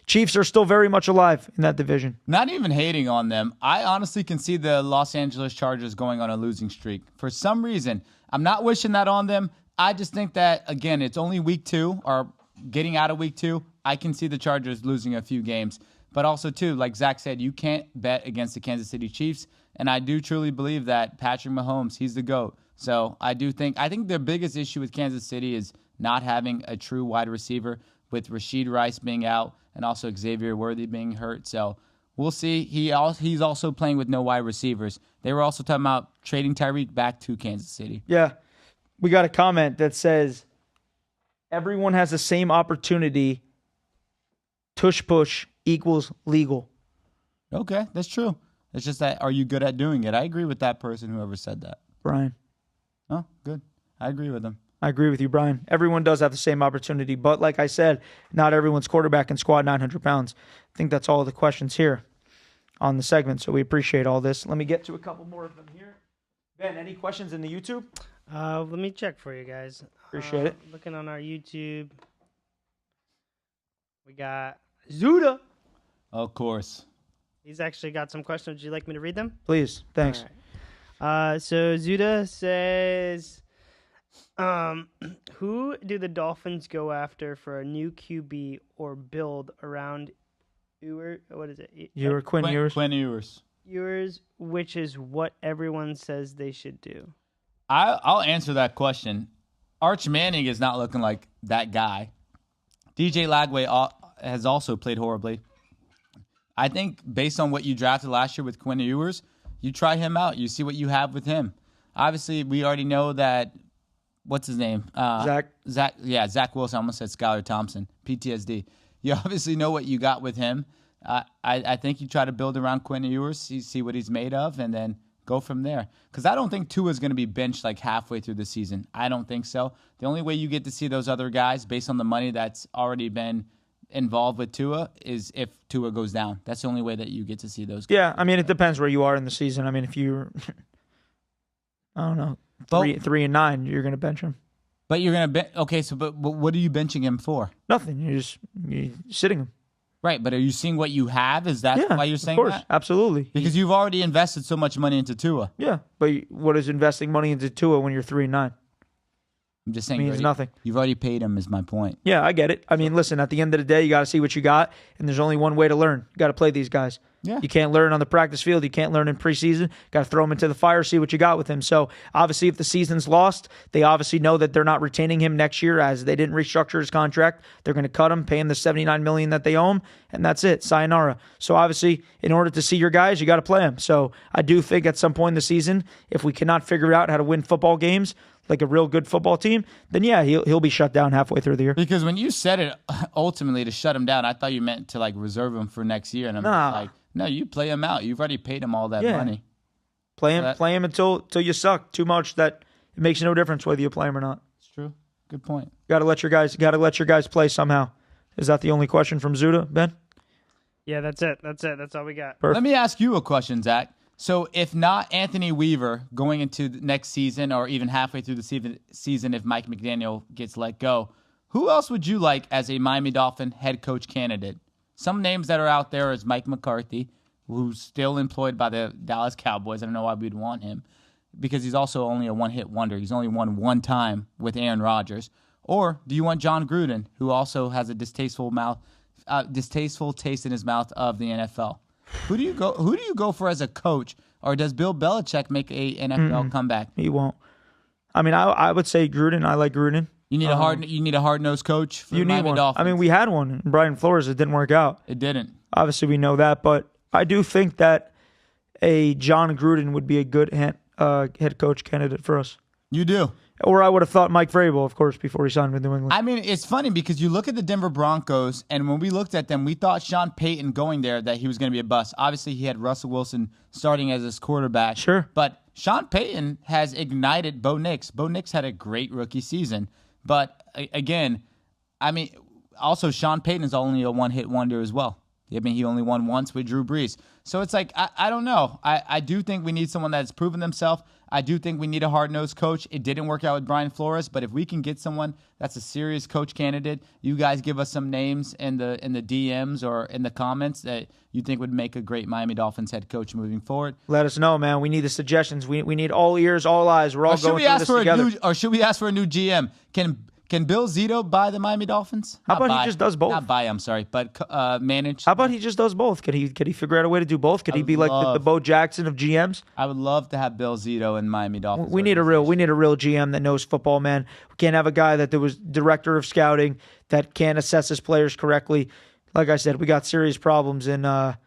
Chiefs are still very much alive in that division. Not even hating on them. I honestly can see the Los Angeles Chargers going on a losing streak. For some reason, I'm not wishing that on them. I just think that, again, it's only week 2 or getting out of week 2. I can see the Chargers losing a few games. But also, too, like Zach said, you can't bet against the Kansas City Chiefs. And I do truly believe that Patrick Mahomes, he's the GOAT. So I think the biggest issue with Kansas City is not having a true wide receiver with Rashid Rice being out and also Xavier Worthy being hurt. So we'll see. He's also playing with no wide receivers. They were also talking about trading Tyreek back to Kansas City. Yeah. We got a comment that says, everyone has the same opportunity. Tush push equals legal. Okay, that's true. It's just that, are you good at doing it? I agree with that person, whoever said that. Brian. Oh, good. I agree with him. I agree with you, Brian. Everyone does have the same opportunity, but like I said, not everyone's quarterback can squat 900 pounds. I think that's all the questions here on the segment, so we appreciate all this. Let me get to a couple more of them here. Ben, any questions in the YouTube? Let me check for you guys. Appreciate it. Looking on our YouTube, we got Zuda. Of course. He's actually got some questions. Would you like me to read them? Please, thanks. All right. So Zuda says, who do the Dolphins go after for a new QB or build around what is it? Quinn Ewers. Quinn Ewers. Ewers, which is what everyone says they should do. I'll answer that question. Arch Manning is not looking like that guy. DJ Lagway has also played horribly. I think based on what you drafted last year with Quinn Ewers, you try him out. You see what you have with him. Obviously, we already know that, what's his name? Zach Wilson. I almost said Skylar Thompson, PTSD. You obviously know what you got with him. I think you try to build around Quinn Ewers, see what he's made of, and then go from there. Because I don't think Tua's going to be benched like halfway through the season. I don't think so. The only way you get to see those other guys based on the money that's already been involved with Tua is if Tua goes down. That's the only way that you get to see those guys. Yeah, I mean, it depends where you are in the season. I mean, if you're, I don't know, 3-9, you're going to bench him. But you're going to okay. So, but what are you benching him for? Nothing. You're sitting him. Right, but are you seeing what you have? Is that why you're saying of course, that? Absolutely. Because you've already invested so much money into Tua. Yeah, but what is investing money into Tua when you're 3-9? I'm just saying, means nothing. You've already paid him, is my point. Yeah, I get it. I mean, listen, at the end of the day, you got to see what you got, and there's only one way to learn. You got to play these guys. Yeah. You can't learn on the practice field. You can't learn in preseason. Got to throw them into the fire, see what you got with him. So, obviously, if the season's lost, they obviously know that they're not retaining him next year as they didn't restructure his contract. They're going to cut him, pay him the $79 million that they owe him, and that's it. Sayonara. So, obviously, in order to see your guys, you got to play them. So, I do think at some point in the season, if we cannot figure out how to win football games like a real good football team, then yeah, he'll be shut down halfway through the year. Because when you said it ultimately to shut him down, I thought you meant to like reserve him for next year, and I'm like, no, you play him out. You've already paid him all that money. Play him until you suck too much that it makes no difference whether you play him or not. It's true. Good point. Got to let your guys play somehow. Is that the only question from Zuda, Ben? Yeah, that's it. That's all we got. Perfect. Let me ask you a question, Zach. So if not Anthony Weaver going into the next season or even halfway through the season if Mike McDaniel gets let go, who else would you like as a Miami Dolphin head coach candidate? Some names that are out there is Mike McCarthy, who's still employed by the Dallas Cowboys. I don't know why we'd want him because he's also only a one-hit wonder. He's only won one time with Aaron Rodgers. Or do you want John Gruden, who also has a distasteful taste in his mouth of the NFL? Who do you go for as a coach, or does Bill Belichick make a NFL comeback? He won't. I mean, I would say Gruden. I like Gruden. You need a hard-nosed coach for the Miami Dolphins. I mean, we had one, Brian Flores. It didn't work out. It didn't. Obviously, we know that, but I do think that a John Gruden would be a good head coach candidate for us. You do. Or I would have thought Mike Vrabel, of course, before he signed with New England. I mean, it's funny because you look at the Denver Broncos, and when we looked at them, we thought Sean Payton going there that he was going to be a bust. Obviously, he had Russell Wilson starting as his quarterback. Sure. But Sean Payton has ignited Bo Nix. Bo Nix had a great rookie season. But, again, I mean, also Sean Payton is only a one-hit wonder as well. I mean, he only won once with Drew Brees. So it's like, I don't know. I do think we need someone that's proven themselves. I do think we need a hard-nosed coach. It didn't work out with Brian Flores, but if we can get someone that's a serious coach candidate, you guys give us some names in the DMs or in the comments that you think would make a great Miami Dolphins head coach moving forward. Let us know, man. We need the suggestions. We need all ears, all eyes. We're all going through this together. Or should we ask for a new GM? Can Bill Zito buy the Miami Dolphins? How about he just does both? Not buy, I'm sorry, but manage. How about he just does both? Could he figure out a way to do both? Could he be like the Bo Jackson of GMs? I would love to have Bill Zito in Miami Dolphins. We need a real GM that knows football, man. We can't have a guy that was director of scouting that can't assess his players correctly. Like I said, we got serious problems in Miami,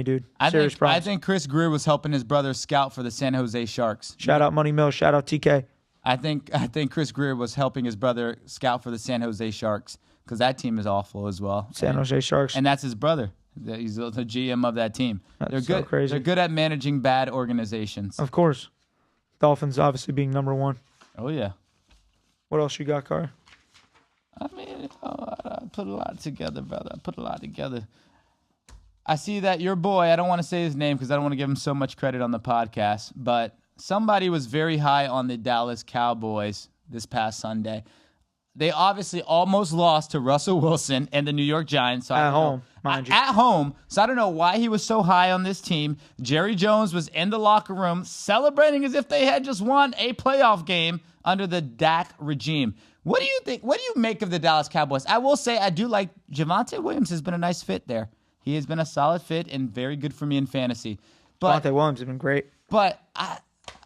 dude. I think Chris Greer was helping his brother scout for the San Jose Sharks. Shout out Money Mill. Shout out TK. I think Chris Greer was helping his brother scout for the San Jose Sharks because that team is awful as well. San Jose Sharks. And that's his brother. He's the GM of that team. That's They're so good. crazy. They're good at managing bad organizations. Of course. Dolphins obviously being number one. Oh yeah. What else you got, Car? I mean, I put a lot together, brother. I put a lot together. I see that your boy, I don't want to say his name because I don't want to give him so much credit on the podcast, but somebody was very high on the Dallas Cowboys this past Sunday. They obviously almost lost to Russell Wilson and the New York Giants. So At home, mind you. At home. So I don't know why he was so high on this team. Jerry Jones was in the locker room celebrating as if they had just won a playoff game under the Dak regime. What do you think? What do you make of the Dallas Cowboys? I will say I do like Javonte Williams has been a nice fit there. He has been a solid fit and very good for me in fantasy. But Javonte Williams has been great. But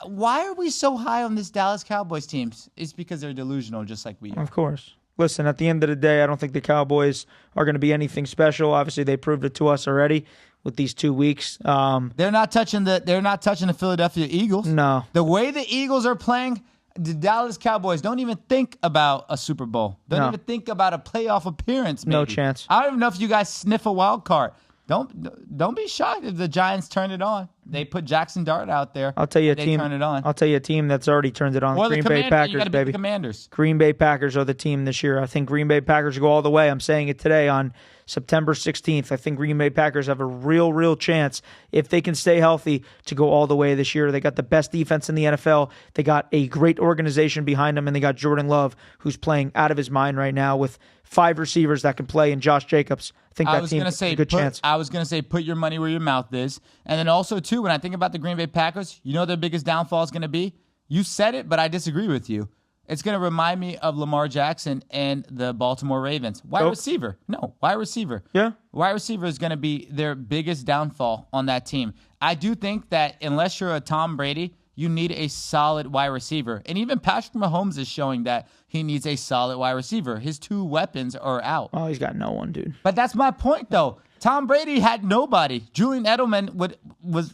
why are we so high on this Dallas Cowboys team? It's because they're delusional, just like we are. Of course. Listen, at the end of the day, I don't think the Cowboys are going to be anything special. Obviously, they proved it to us already with these 2 weeks. They're not touching the Philadelphia Eagles. No. The way the Eagles are playing, the Dallas Cowboys don't even think about a Super Bowl. Don't even think about a playoff appearance. Maybe. No chance. I don't even know if you guys sniff a wild card. Don't be shocked if the Giants turn it on. They put Jackson Dart out there. I'll tell you a they team. turn it on. I'll tell you a team that's already turned it on. Or Green the Bay you Packers, gotta beat baby. the Commanders. Green Bay Packers are the team this year. I think Green Bay Packers go all the way. I'm saying it today on September 16th. I think Green Bay Packers have a real chance, if they can stay healthy, to go all the way this year. They got the best defense in the NFL. They got a great organization behind them, and they got Jordan Love, who's playing out of his mind right now with 5 receivers that can play, and Josh Jacobs. I think that team has a good chance. I was going to say put your money where your mouth is. And then also, too, when I think about the Green Bay Packers, you know their biggest downfall is going to be? You said it, but I disagree with you. It's going to remind me of Lamar Jackson and the Baltimore Ravens. Wide receiver. No, wide receiver. Yeah. Wide receiver is going to be their biggest downfall on that team. I do think that unless you're a Tom Brady, you need a solid wide receiver. And even Patrick Mahomes is showing that he needs a solid wide receiver. His 2 weapons are out. Oh, he's got no one, dude. But that's my point, though. Tom Brady had nobody. Julian Edelman was,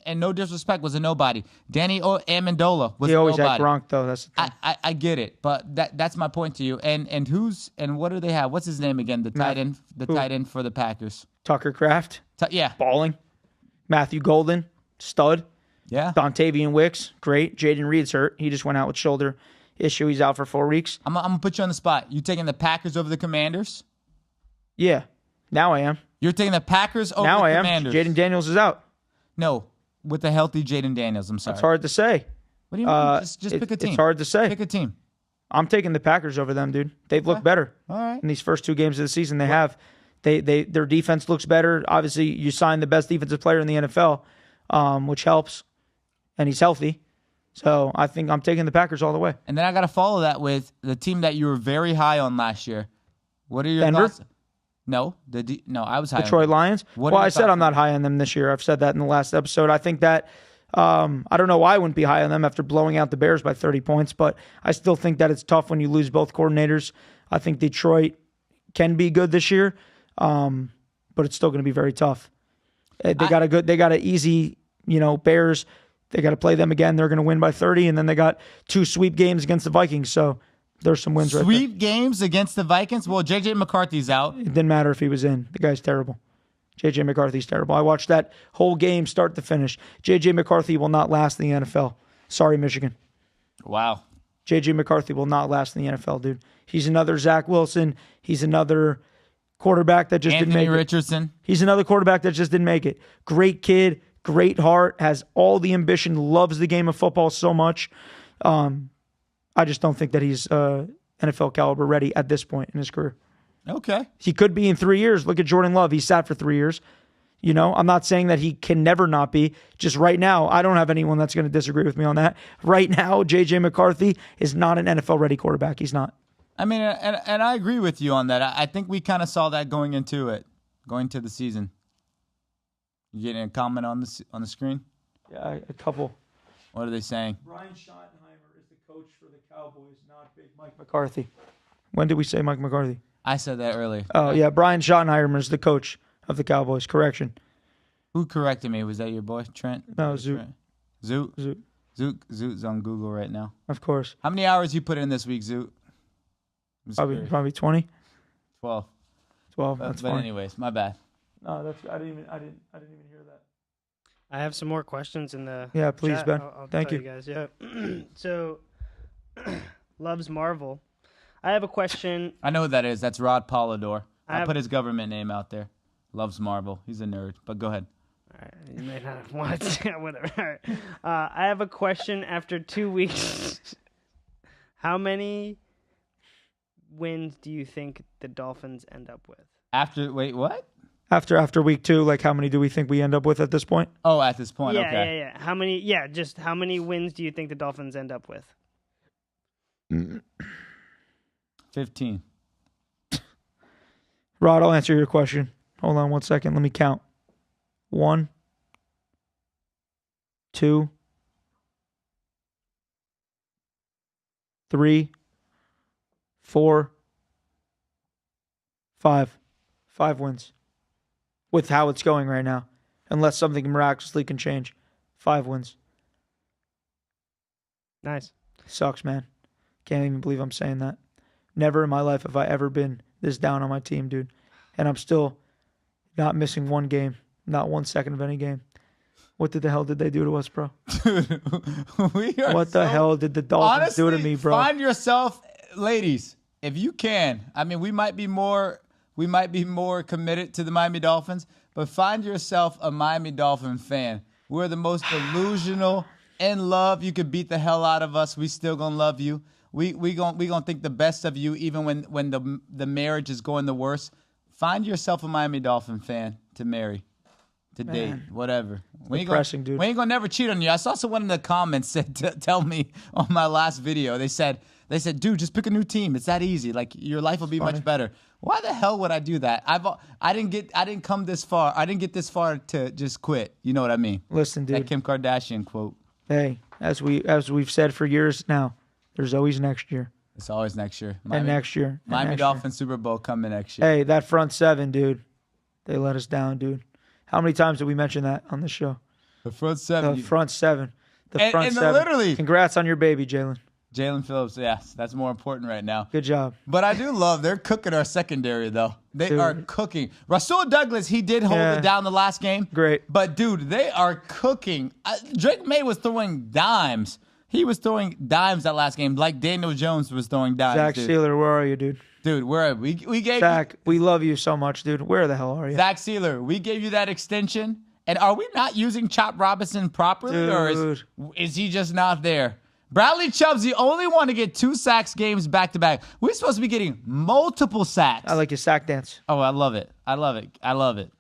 and no disrespect, was a nobody. Danny Amendola was a nobody. He always had Gronk, though. That's the thing. I get it, but that's my point to you. And what do they have? What's his name again? The tight end for the Packers. Tucker Kraft. Yeah. Balling. Matthew Golden. Stud. Yeah. Dontavian Wicks. Great. Jaden Reed's hurt. He just went out with shoulder issue. He's out for 4 weeks. I'm going to put you on the spot. You taking the Packers over the Commanders? Yeah. Now I am. You're taking the Packers over the Commanders? Now I am. Jaden Daniels is out. No. With a healthy Jaden Daniels. I'm sorry. It's hard to say. What do you mean? Just pick a team. It's hard to say. Pick a team. I'm taking the Packers over them, dude. They've looked better in these first 2 games of the season. Their defense looks better. Obviously, you signed the best defensive player in the NFL, which helps, and he's healthy. So I think I'm taking the Packers all the way. And then I got to follow that with the team that you were very high on last year. What are your Denver? thoughts? No, I was high. Detroit on Lions. Well, I said I'm not high on them this year. I've said that in the last episode. I think that I don't know why I wouldn't be high on them after blowing out the Bears by 30 points, but I still think that it's tough when you lose both coordinators. I think Detroit can be good this year, but it's still going to be very tough. They got an easy, Bears. They got to play them again. They're going to win by 30, and then they got 2 sweep games against the Vikings. So there's some wins right there. Sweep games against the Vikings? Well, J.J. McCarthy's out. It didn't matter if he was in. The guy's terrible. J.J. McCarthy's terrible. I watched that whole game start to finish. J.J. McCarthy will not last in the NFL. Sorry, Michigan. Wow. J.J. McCarthy will not last in the NFL, dude. He's another Zach Wilson. He's another quarterback that just didn't make Anthony Richardson. He's another quarterback that just didn't make it. Great kid, great heart, has all the ambition, loves the game of football so much. I just don't think that he's NFL caliber ready at this point in his career. Okay. He could be in 3 years. Look at Jordan Love. He sat for 3 years. I'm not saying that he can never not be. Just right now, I don't have anyone that's going to disagree with me on that. Right now, J.J. McCarthy is not an NFL-ready quarterback. He's not. I mean, and I agree with you on that. I think we kind of saw that going into the season. You getting a comment on the screen? Yeah, a couple. What are they saying? Brian Schottenheimer is the coach for the Cowboys, not Big Mike McCarthy. When did we say Mike McCarthy? I said that earlier. Oh, yeah. Brian Schottenheimer is the coach of the Cowboys. Correction. Who corrected me? Was that your boy, Trent? No, Zoot. Zoot? Zoot's on Google right now. Of course. How many hours you put in this week, Zoot? Probably 20. 12. 12. That's but fine. anyways, my bad. No, that's I didn't even hear that. I have some more questions in the Yeah, please, chat. Ben. I'll Thank tell you. guys. Yeah. So, loves Marvel. I have a question. I know who that is. That's Rod Polidor. I'll have- put his government name out there. Loves Marvel. He's a nerd. But go ahead. All right, you may not have wanted to. Whatever. All right. I have a question. After 2 weeks, how many wins do you think the Dolphins end up with? Wait, what? After week 2, like how many do we think we end up with at this point? Oh, at this point, Yeah, okay. yeah. How many? Yeah, just how many wins do you think the Dolphins end up with? 15. Rod, I'll answer your question. Hold on 1 second. Let me count. 1, 2, 3, 4, 5. 5 wins. With how it's going right now. Unless something miraculously can change. 5 wins. Nice. Sucks, man. Can't even believe I'm saying that. Never in my life have I ever been this down on my team, dude. And I'm still not missing one game. Not 1 second of any game. What the hell did they do to us, bro? Dude, What the hell did the Dolphins do to me, bro? Find yourself, ladies, if you can. I mean, we might be more committed to the Miami Dolphins, but find yourself a Miami Dolphin fan. We're the most delusional, in love. You could beat the hell out of us. We still gonna love you. We gonna think the best of you, even when the marriage is going the worst. Find yourself a Miami Dolphin fan to marry, to date, whatever. Depressing, dude. We ain't gonna never cheat on you. I saw someone in the comments said, tell me on my last video. They said, dude, just pick a new team. It's that easy. Like your life will be much better. Why the hell would I do that? I didn't come this far. I didn't get this far to just quit. You know what I mean? Listen, dude. That Kim Kardashian quote. Hey, as we've said for years now, there's always next year. It's always next year. And next year. Miami Dolphins Super Bowl coming next year. Hey, that front seven, dude. They let us down, dude. How many times did we mention that on the show? The front seven. The front seven. And literally. Congrats on your baby, Jalen. Jalen Phillips, yes. That's more important right now. Good job. But I do love they're cooking our secondary, though. They are cooking. Rasul Douglas, he did hold it down the last game. Great. But, dude, they are cooking. Drake May was throwing dimes. He was throwing dimes that last game, like Daniel Jones was throwing dimes. Zach Sealer, where are you, dude? Dude, where are we? We gave Zach, we love you so much, dude. Where the hell are you? Zach Sealer, we gave you that extension. And are we not using Chop Robinson properly? Dude. Or is he just not there? Bradley Chubb's the only one to get 2 sacks games back to back. We're supposed to be getting multiple sacks. I like your sack dance. Oh, I love it. I love it. I love it.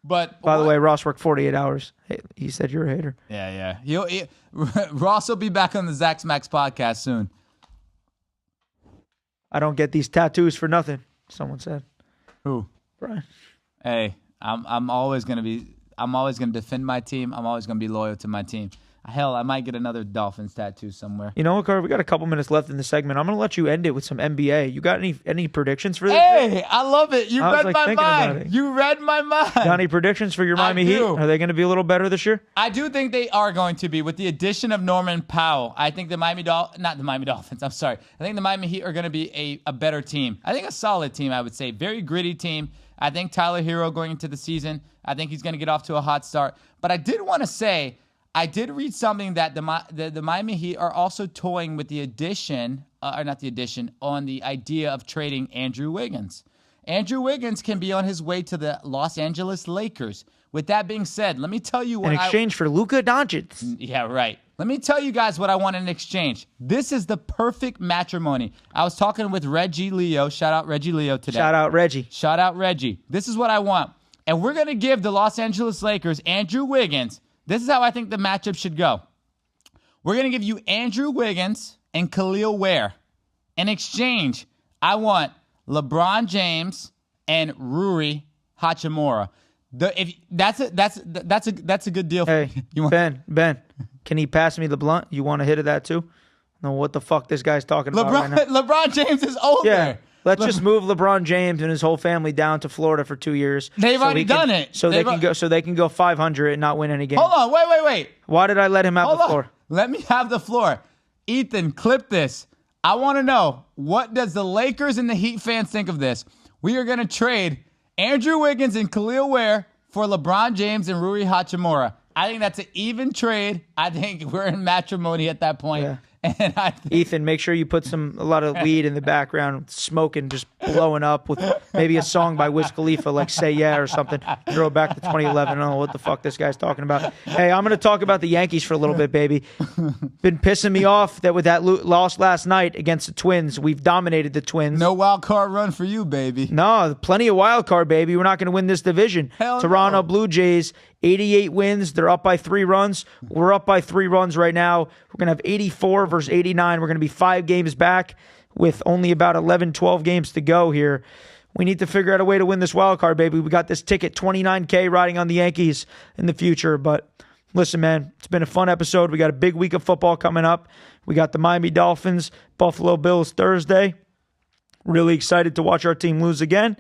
But by the way, Ross worked 48 hours. Hey, he said you're a hater. Yeah. Ross will be back on the Zach Smackz podcast soon. I don't get these tattoos for nothing. Someone said. Who? Brian. Hey, I'm always gonna defend my team. I'm always gonna be loyal to my team. Hell, I might get another Dolphins tattoo somewhere. You know what, Carter? We got a couple minutes left in the segment. I'm going to let you end it with some NBA. You got any predictions for this? Hey, I love it. You read my thinking mind. about it. You read my mind. Got any predictions for your Miami Heat? Are they going to be a little better this year? I do think they are going to be with the addition of Norman Powell. I think the Miami Dolphins. I'm sorry. I think the Miami Heat are going to be a better team. I think a solid team, I would say. Very gritty team. I think Tyler Hero going into the season, I think he's going to get off to a hot start. But I did want to say, I did read something that the Miami Heat are also toying with the addition, on the idea of trading Andrew Wiggins. Andrew Wiggins can be on his way to the Los Angeles Lakers. With that being said, let me tell you what in exchange for Luka Doncic. Yeah, right. Let me tell you guys what I want in exchange. This is the perfect matrimony. I was talking with Reggie Leo. Shout out Reggie Leo today. Shout out Reggie. Shout out Reggie. This is what I want. And we're going to give the Los Angeles Lakers Andrew Wiggins. This is how I think the matchup should go. We're going to give you Andrew Wiggins and Khalil Ware. In exchange, I want LeBron James and Rui Hachimura. That's a good deal. Hey, Ben, can he pass me the blunt? You want a hit of that too? No, what the fuck this guy's talking about right now? LeBron James is older. Yeah. Let's just move LeBron James and his whole family down to Florida for 2 years. They've already done it. So they can go 500 and not win any games. Hold on, wait. Why did I let him have the floor? Let me have the floor. Ethan, clip this. I want to know, what does the Lakers and the Heat fans think of this? We are going to trade Andrew Wiggins and Khalil Ware for LeBron James and Rui Hachimura. I think that's an even trade. I think we're in matrimony at that point. Yeah. And I think Ethan, make sure you put a lot of weed in the background, smoking, just blowing up with maybe a song by Wiz Khalifa like Say Yeah or something. Throw it back to 2011. I don't know what the fuck this guy's talking about. Hey, I'm going to talk about the Yankees for a little bit, baby. Been pissing me off that with that loss last night against the Twins, we've dominated the Twins. no wild card run for you, baby. No, plenty of wild card, baby. We're not going to win this division. Hell Toronto no. Blue Jays, 88 wins. They're up by 3 runs. We're up by 3 runs right now. We're going to have 84 versus 89. We're going to be 5 games back with only about 11, 12 games to go here. We need to figure out a way to win this wild card, baby. We got this ticket, $29K riding on the Yankees in the future. But listen, man, it's been a fun episode. We got a big week of football coming up. We got the Miami Dolphins, Buffalo Bills Thursday. Really excited to watch our team lose again.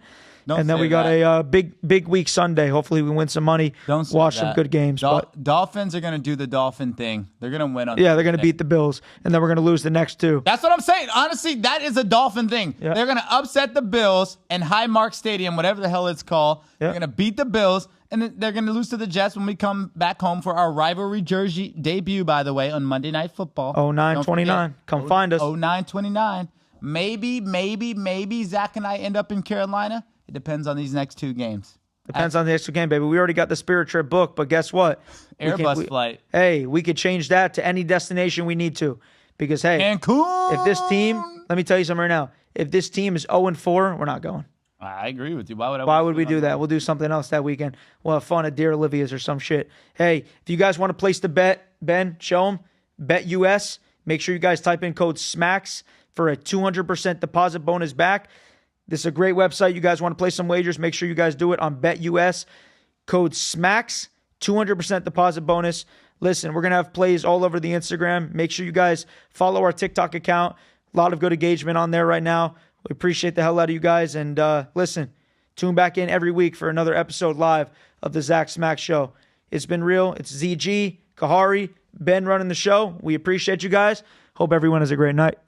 Don't And then say we got that. a big week Sunday. Hopefully we win some money, Don't say watch that. some good games. But Dolphins are going to do the Dolphin thing. They're going to win on yeah, they're going to Thursday. beat the Bills, and then we're going to lose the next 2. That's what I'm saying. Honestly, that is a Dolphin thing. Yeah. They're going to upset the Bills in Highmark Stadium, whatever the hell it's called. Yeah. They're going to beat the Bills, and then they're going to lose to the Jets when we come back home for our rivalry jersey debut, by the way, on Monday Night Football. 09-29. Come find us. 09-29. Maybe Zach and I end up in Carolina. It depends on these next 2 games. Depends on the extra game, baby. We already got the Spirit Trip booked, but guess what? Airbus flight. Hey, we could change that to any destination we need to. Because, hey, Cancun. if this team, let me tell you something right now. If this team is 0-4, we're not going. I agree with you. Why Why would we do that? We'll do something else that weekend. We'll have fun at Dear Olivia's or some shit. Hey, if you guys want to place the bet, Ben, show them. Bet US. Make sure you guys type in code Smackz for a 200% deposit bonus back. This is a great website. You guys want to play some wagers, make sure you guys do it on Bet US. Code Smackz, 200% deposit bonus. Listen, we're going to have plays all over the Instagram. Make sure you guys follow our TikTok account. A lot of good engagement on there right now. We appreciate the hell out of you guys. And listen, tune back in every week for another episode live of the Zach Smackz Show. It's been real. It's ZG, Kahari, Ben running the show. We appreciate you guys. Hope everyone has a great night.